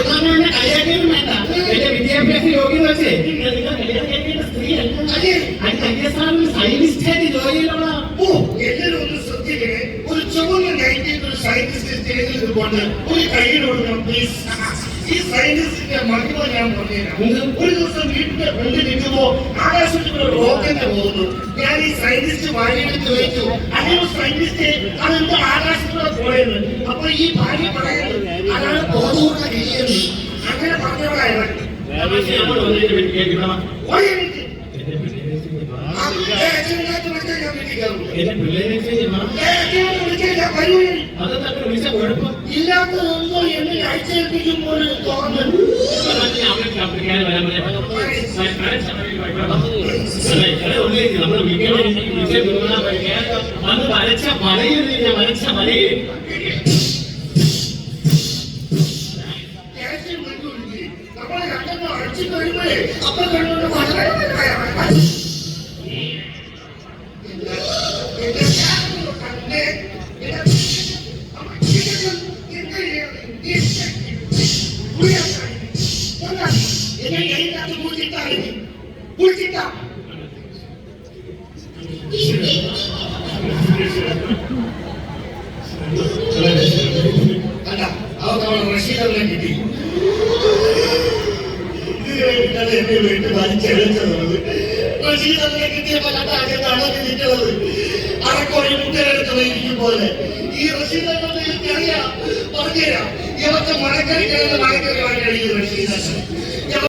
കളിയാക്കിയൊന്നും വേണ്ട. എന്റെ വിദ്യാഭ്യാസ യോഗ്യത വെച്ച് നിങ്ങൾ കല്യാണം കഴിക്കേണ്ട സ്ത്രീയല്ല. സയന്റിസ്റ്റായിട്ട് ജോലിയിലുള്ള എല്ലാരും ഒന്ന് ശ്രദ്ധിക്കണേ. ഒരു ചുവന്ന നൈറ്റിൽ ഒരു സയന്റിസ്റ്റ് സ്റ്റേജിൽ ഇതുകൊണ്ട് ഒരു കയ്യിൽ കൊടുക്കണം പ്ലീസ്. ഈ സയന്റിസ്റ്റിന്റെ മഹിമ ഞാൻ പറഞ്ഞുതരാം. ഒരു ദിവസം വീട്ടിന്റെ ഫ്രണ്ട് നിൽക്കുമ്പോ ആകാശത്തിലുള്ള റോക്കറ്റ് പോകുന്നു. ഞാൻ ഈ സയന്റിസ്റ്റ് ഭാര്യയോട് ചോദിച്ചു, അങ്ങനെ സയന്റിസ്റ്റ് അതെന്താ ആകാശത്തിലൂടെ പോയത്? അപ്പൊ ഈ ഭാര്യ പറയുന്നത് അതാണ് ബോധപൂർവ്വ രീതിയെന്ന്. അങ്ങനെ പറഞ്ഞവളായിരുന്നു. ഇല്ലാത്തതെന്തോ എന്നെ അയച്ചേൽപ്പിക്കുമ്പോൾ തോന്നുന്നു. അന്ന് വരച്ച മലയിൽ വരച്ച മലയിൽ നമ്മളെ രണ്ടെണ്ണം അടിച്ചു കഴിയുമ്പോഴേ അപ്പൊ കണ്ടുകൊണ്ട് വളരെ റഷീദെല്ലാം കിട്ടി. എന്നെ വീട്ടിൽ വലിച്ചെഴുത്തുള്ളത് റഷീദെല്ലാം കിട്ടിയപ്പോ കണ്ടാണ് നിൽക്കുന്നത്. അറക്കോഴി മുട്ടയെടുത്ത് വൈകിക്കും പോലെ ഈ റഷീദെല്ലാം എനിക്കറിയാം. പറഞ്ഞുതരാം. ഇവർക്ക് മഴക്കറി മഴക്കറി വാങ്ങി കഴിയുന്നു റഷീദ്.